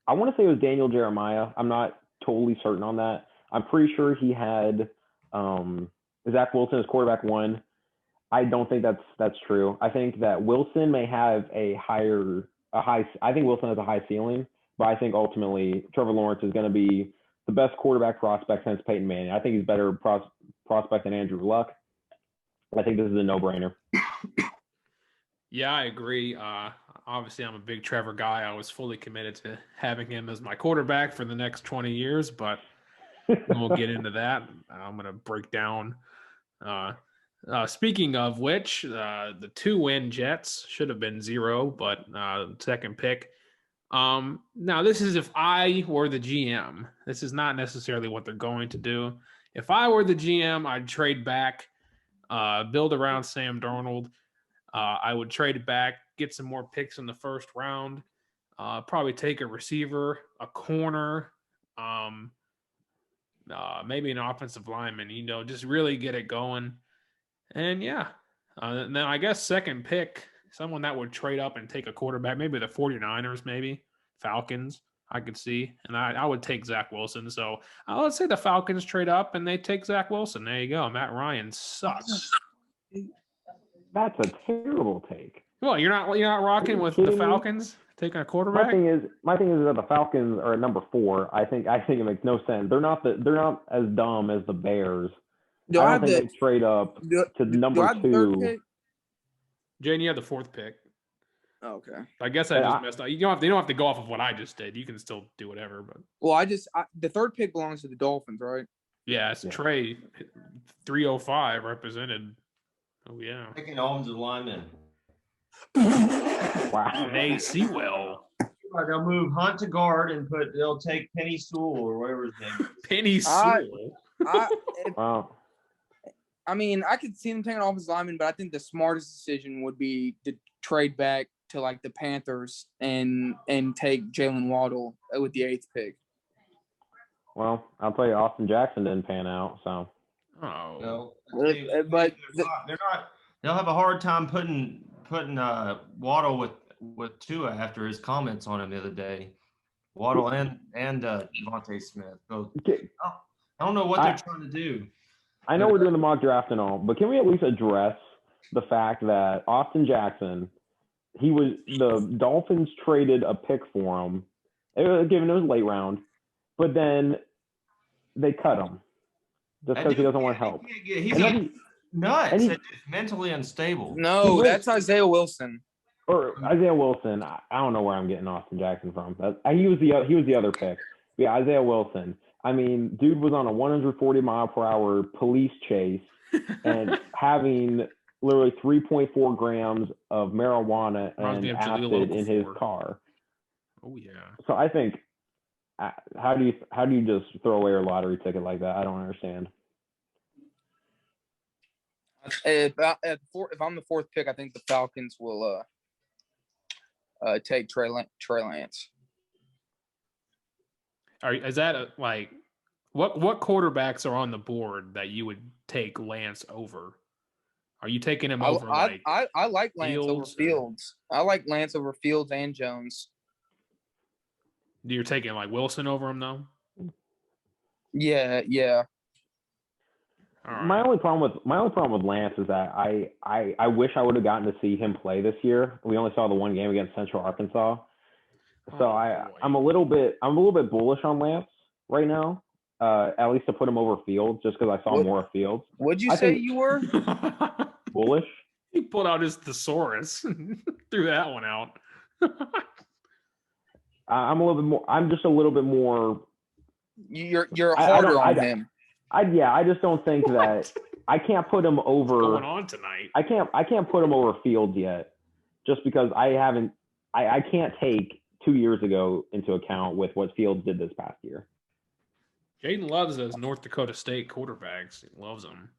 I want to say it was Daniel Jeremiah. I'm not totally certain on that. I'm pretty sure he had Zach Wilson as quarterback 1. I don't think that's true. I think that Wilson may have I think Wilson has a high ceiling, but I think ultimately Trevor Lawrence is going to be the best quarterback prospect since Peyton Manning. I think he's better prospect than Andrew Luck. I think this is a no-brainer. Yeah, I agree. Obviously, I'm a big Trevor guy. I was fully committed to having him as my quarterback for the next 20 years, but we'll get into that. I'm going to break down. Speaking of which, the 2-win Jets should have been 0, but second pick. Now, this is if I were the GM. This is not necessarily what they're going to do. If I were the GM, I'd trade back, build around Sam Darnold. I would trade it back, get some more picks in the first round, probably take a receiver, a corner, maybe an offensive lineman, just really get it going. And yeah, then I guess second pick, someone that would trade up and take a quarterback, maybe the 49ers, maybe Falcons, I could see. And I would take Zach Wilson. So let's say the Falcons trade up and they take Zach Wilson. There you go. Matt Ryan sucks. That's a terrible take. Well, you're not rocking with the Falcons taking a quarterback? My thing is that the Falcons are at number 4. I think it makes no sense. They're not as dumb as the Bears. I don't think they trade up to number 2. Jane, you have the 4th pick. Oh, okay. I guess I just messed up. You don't have to go off of what I just did. You can still do whatever. But Well, the 3rd pick belongs to the Dolphins, right? yeah, it's Trey 305 represented. Oh yeah. Picking offensive lineman. Wow. Hey, Sewell. They'll move Hunt to guard and they'll take Penny Sewell or whatever his name is. Penny Sewell. Wow. I mean, I could see them taking an offensive lineman, but I think the smartest decision would be to trade back to like the Panthers and take Jalen Waddle with the 8th pick. Well, I'll tell you, Austin Jackson didn't pan out, so. Oh. No, But they're not. They'll have a hard time putting Waddle with Tua after his comments on him the other day. Waddle and Devontae Smith. Both. I don't know what they're trying to do. I know we're doing the mock draft and all, but can we at least address the fact that Austin Jackson, the Dolphins traded a pick for him, given it was late round, but then they cut him just because he doesn't want help. He's nuts. And he's mentally unstable. No, that's Isaiah Wilson. Or Isaiah Wilson. I don't know where I'm getting Austin Jackson from. He was the other pick. Yeah, Isaiah Wilson. I mean, dude was on a 140-mile-per-hour police chase and having literally 3.4 grams of marijuana and acid in his car. Oh yeah. So I think, how do you just throw away a lottery ticket like that? I don't understand. If I'm the fourth pick, I think the Falcons will take Trey Lance. Is that like what quarterbacks are on the board that you would take Lance over? Are you taking him over I like Lance over Fields. I like Lance over Fields and Jones. You're taking like Wilson over him though? Yeah. All right. My only problem with Lance is that I wish I would have gotten to see him play this year. We only saw the one game against Central Arkansas, so I'm a little bit bullish on Lance right now. At least to put him over Fields, just because I saw more of Fields. What'd you say you were? Bullish. He pulled out his thesaurus, threw that one out. I'm just a little bit more. You're harder on him. I just don't think that I can't put him over. What's going on tonight? I can't put him over Fields yet, just because I can't take 2 years ago into account with what Fields did this past year. Jaden loves those North Dakota State quarterbacks. He loves them.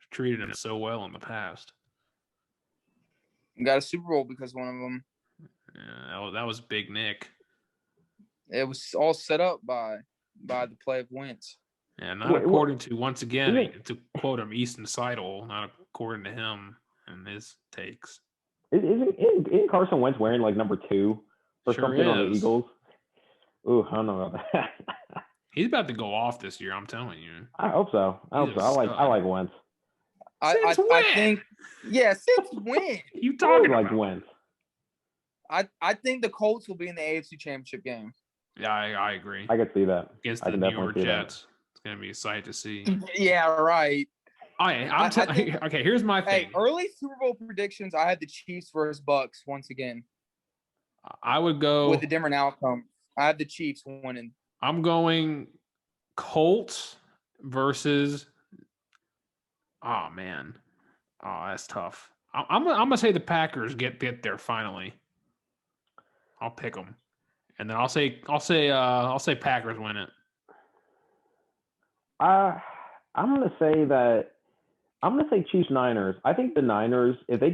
Treated him so well in the past. Got a Super Bowl because one of them. Yeah, that was Big Nick. It was all set up by the play of Wentz. Yeah, not according to, once again, to quote him, Easton Seidel, not according to him and his takes. Isn't Carson Wentz wearing like number 2 or something on the Eagles? Ooh, I don't know about that. He's about to go off this year, I'm telling you. I hope so. I like Wentz. I think, since when? You talking like about? Wentz. I think the Colts will be in the AFC Championship game. Yeah, I agree. I could see that. Against the New York Jets. It's going to be a sight to see. Yeah, right. Okay, here's my thing. Hey, early Super Bowl predictions, I had the Chiefs versus Bucks once again. I would go with a different outcome. I had the Chiefs winning. I'm going Colts versus. Oh man, that's tough. I'm gonna say the Packers get there finally. I'll pick them, and then I'll say Packers win it. I'm gonna say Chiefs Niners. I think the Niners, if they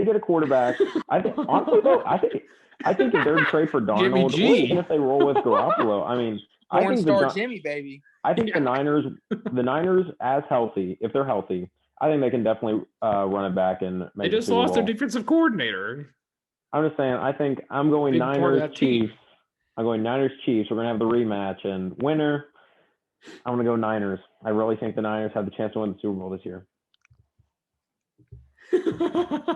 get a quarterback, I think honestly though, I think if they're trade for Darnold, or even if they roll with Garoppolo, I mean, I think Jimmy, baby. I think the Niners as healthy, if they're healthy, I think they can definitely run it back and make. They just lost their defensive coordinator. I'm just saying. I think I'm going Big Niners Chiefs. I'm going Niners Chiefs. We're gonna have the rematch, and winner, I'm gonna go Niners. I really think the Niners have the chance to win the Super Bowl this year.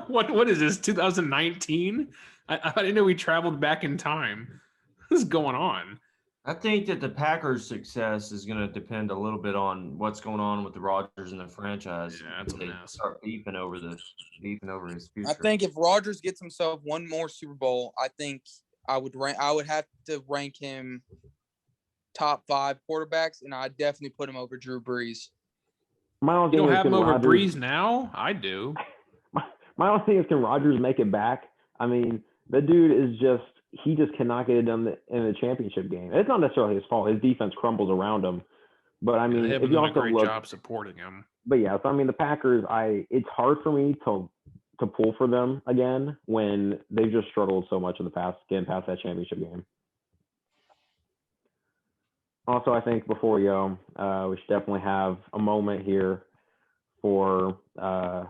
What is this? 2019? I didn't know we traveled back in time. What is going on? I think that the Packers' success is going to depend a little bit on what's going on with the Rodgers and the franchise. Yeah, that's they start beefing over his future. I think if Rodgers gets himself one more Super Bowl, I think I would have to rank him top 5 quarterbacks, and I'd definitely put him over Drew Brees. You don't have him over Brees now? I do. My only thing is, can Rodgers make it back? I mean, the dude is he just cannot get it done in the championship game. It's not necessarily his fault. His defense crumbles around him. But I mean, if you also a great job supporting him. But yeah, so I mean, the Packers, it's hard for me to pull for them again when they've just struggled so much in the past, getting past that championship game. Also, I think before we go, we should definitely have a moment here for a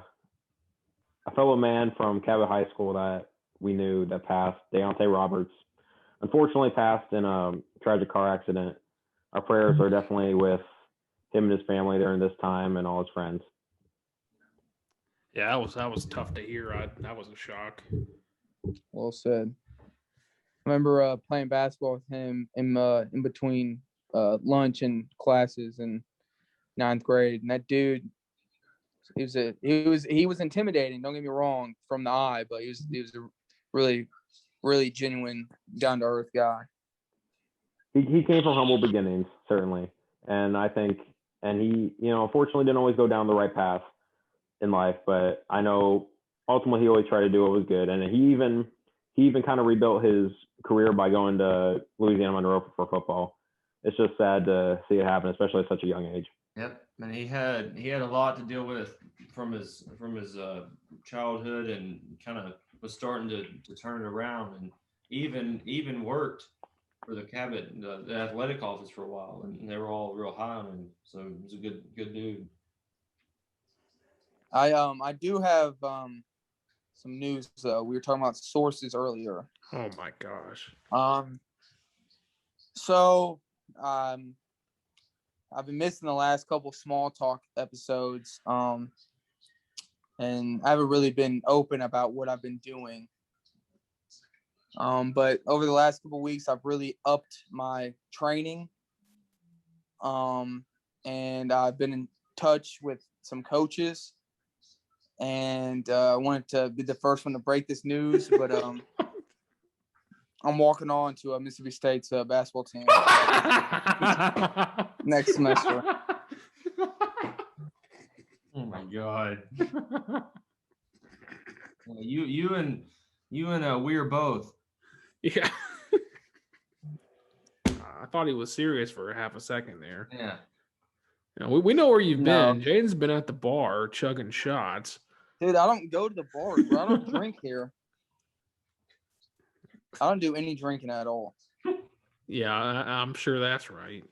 fellow man from Cabot High School that we knew that passed, Deontay Roberts. Unfortunately passed in a tragic car accident. Our prayers are definitely with him and his family during this time and all his friends. Yeah, that was tough to hear. That was a shock. Well said. I remember playing basketball with him in between lunch and classes in 9th grade, and that dude, he was intimidating. Don't get me wrong, from the eye, but he was a really, really genuine, down to earth guy. He came from humble beginnings, certainly, and I think, and he, unfortunately, didn't always go down the right path in life. But I know ultimately he always tried to do what was good, and he even kind of rebuilt his career by going to Louisiana Monroe for football. It's just sad to see it happen, especially at such a young age. Yep. And he had a lot to deal with from his childhood, and kind of was starting to turn it around, and even worked for the cabinet, the athletic office for a while, and they were all real high on him. So he was a good dude. I do have some news though. We were talking about sources earlier. Oh my gosh. So I've been missing the last couple small talk episodes. And I haven't really been open about what I've been doing. But over the last couple of weeks, I've really upped my training. And I've been in touch with some coaches. And I wanted to be the first one to break this news, but I'm walking on to Mississippi State's basketball team next semester. Oh my God! Well, you and we are both. Yeah. I thought he was serious for half a second there. Yeah. You know, we know where you've No. been. Jaden's been at the bar chugging shots. Dude, I don't go to the bars, bro. I don't drink here. I don't do any drinking at all. Yeah, I'm sure that's right.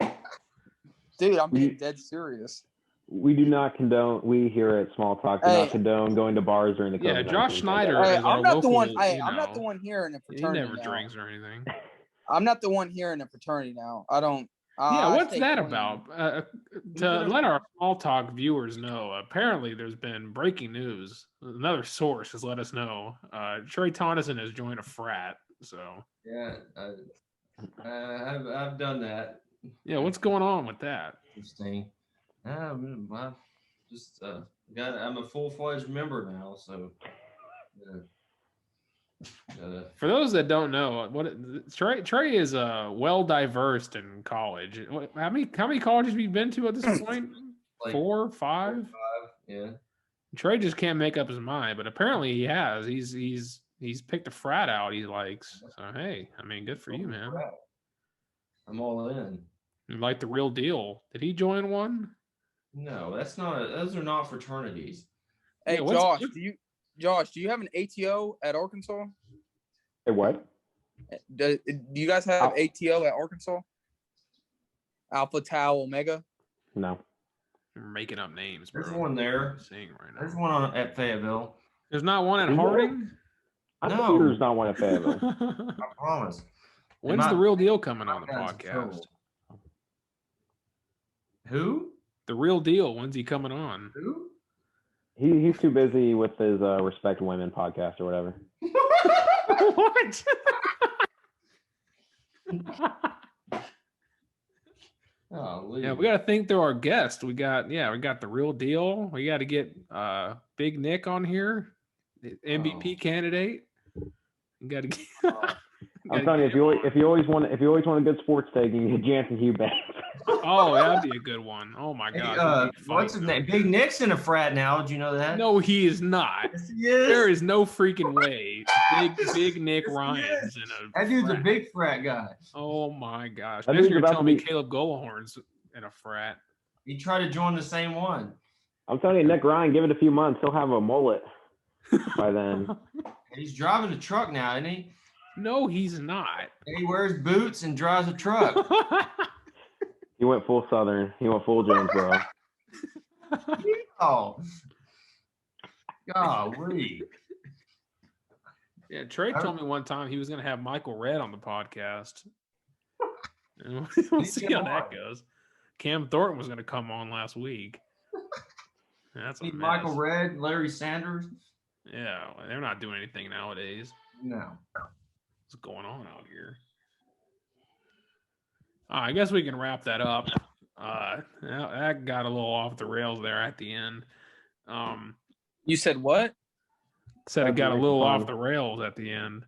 Dude, I'm being dead serious. We do not condone. We here at Small Talk do not condone going to bars during the Yeah, COVID-19 Josh Schneider. Hey, is our I'm not the local, one. you I'm not know, the one here in a He fraternity. never now. drinks or anything. I'm not the one here in a fraternity now. I don't. Yeah, I what's stay that clean. about? To let our Small Talk viewers know, apparently there's been breaking news. Another source has let us know. Trey Tonneson has joined a frat. So Yeah, I've done that. yeah, what's going on with that? Interesting. I just I'm a full-fledged member now, so. For those that don't know, Trey is well diversed in college. How many colleges have you been to at this point? Like 4, 5? Yeah. Trey just can't make up his mind, but apparently he has. He's picked a frat out he likes. So hey, I mean, good for you, man. I'm all in. You like the real deal. Did he join one? No, those are not fraternities. Hey, Yeah, Josh, do you have an ATO at Arkansas? Hey, what? Do you guys have ATO at Arkansas? Alpha Tau Omega? No. You're making up names, bro. There's one there. Seeing right now. There's one at Fayetteville. There's not one at Harding? I thought there's not one at Fayetteville. I promise. When's the real deal coming on the podcast? Trouble. Who? The real deal. When's he coming on? Who? He's too busy with his Respect Women podcast or whatever. What? Oh, yeah, we got to think through our guest. We got the real deal. We got to get Big Nick on here, the MVP candidate. You got to get. I'm telling you, if you always want a good sports take, you can get Jansen Eubanks. Oh, that'd be a good one. Oh my God. What's his name? Big Nick's in a frat now. Did you know that? No, he is not. Yes, he is. There is no freaking way. Big Nick Ryan's in a. That dude's frat. a big frat guy. Oh my gosh! That Imagine dude's you're about telling to me be- Caleb Golahorn's in a frat. He tried to join the same one. I'm telling you, Nick Ryan, give it a few months, he'll have a mullet by then. He's driving a truck now, isn't he? No, he's not. And he wears boots and drives a truck. He went full Southern. He went full Jonesboro. Oh, golly. Yeah, Trey told me one time he was going to have Michael Redd on the podcast. And we'll see how that goes. Cam Thornton was going to come on last week. That's a mess. Michael Redd, Larry Sanders. Yeah, they're not doing anything nowadays. No. What's going on out here? I guess we can wrap that up. That got a little off the rails there at the end. You said what? Said it got a little off the rails at the end.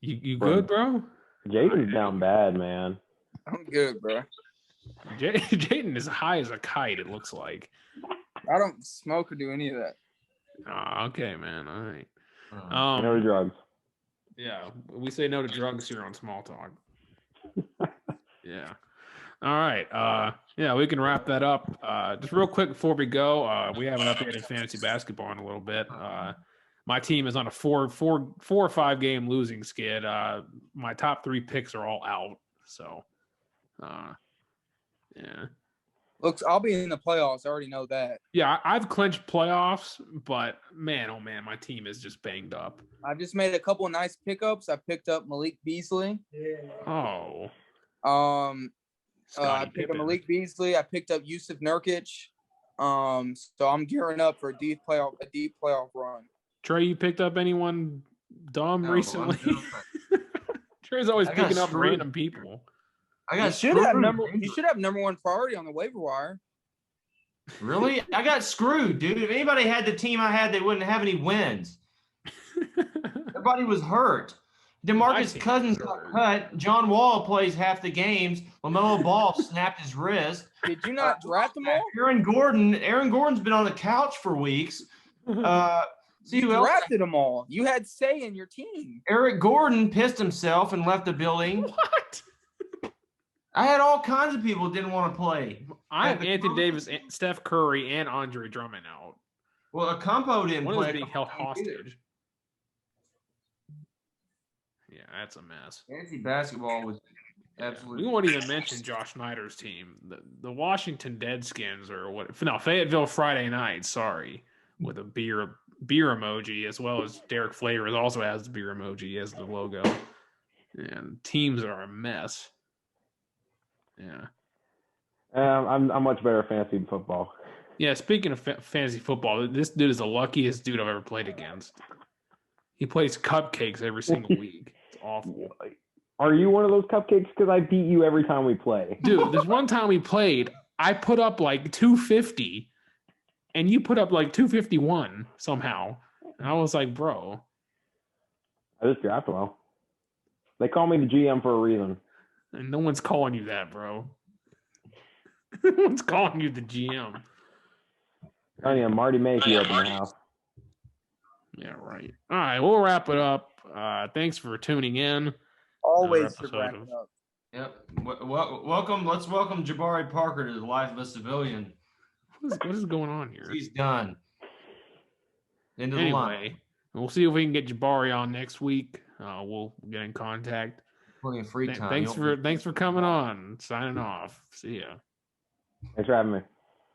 You good, bro? Jaden's down bad, man. I'm good, bro. Jaden is high as a kite, it looks like. I don't smoke or do any of that. Okay, man. All right. No to drugs. Yeah, we say no to drugs here on Small Talk. Yeah. All right. Yeah, we can wrap that up. Just real quick before we go, we haven't updated fantasy basketball in a little bit. My team is on a four or 5 game losing skid. My top 3 picks are all out. So, yeah. Looks, I'll be in the playoffs. I already know that. Yeah, I've clinched playoffs, but man, oh man, my team is just banged up. I've just made a couple of nice pickups. I picked up Malik Beasley. Oh. I picked up Malik Beasley. I picked up Yusuf Nurkic. So I'm gearing up for a deep playoff run. Trey, you picked up anyone dumb recently? Trey's always I got picking up screwed. random people. I got You should have screwed. you should have number 1 priority on the waiver wire. Really? I got screwed, dude. If anybody had the team I had, they wouldn't have any wins. Everybody was hurt. DeMarcus Cousins got cut. John Wall plays half the games. LaMelo Ball snapped his wrist. Did you not draft them all? Aaron Gordon's been on the couch for weeks. See who You else? drafted them all. You had say in your team. Eric Gordon pissed himself and left the building. What? I had all kinds of people that didn't want to play. I have Anthony Davis, Steph Curry, and Andre Drummond out. Well, Acampo didn't One play. is being held hostage. Yeah, that's a mess. Fantasy basketball was absolutely. We won't even mention Josh Snyder's team. The Washington Deadskins or what? No, Fayetteville Friday Night. Sorry, with a beer emoji, as well as Derek Flavors also has the beer emoji as the logo. And teams are a mess. Yeah. I'm much better at fantasy football. Yeah. Speaking of fantasy football, this dude is the luckiest dude I've ever played against. He plays cupcakes every single week. It's awful. Are you one of those cupcakes? Because I beat you every time we play. Dude, there's one time we played, I put up like 250, and you put up like 251 somehow. And I was like, bro. I just drafted well. They call me the GM for a reason. And no one's calling you that, bro. No one's calling you the GM. Oh yeah, Marty May, he opened the house. Yeah, right. All right, we'll wrap it up. Thanks for tuning in. Always Another to wrap episode it up. Yep. Welcome. Let's welcome Jabari Parker to the life of a civilian. What is going on here? He's done. Into the line. Anyway, we'll see if we can get Jabari on next week. We'll get in contact. Plenty of free time. Thanks for coming on. Signing off. See ya. Thanks for having me.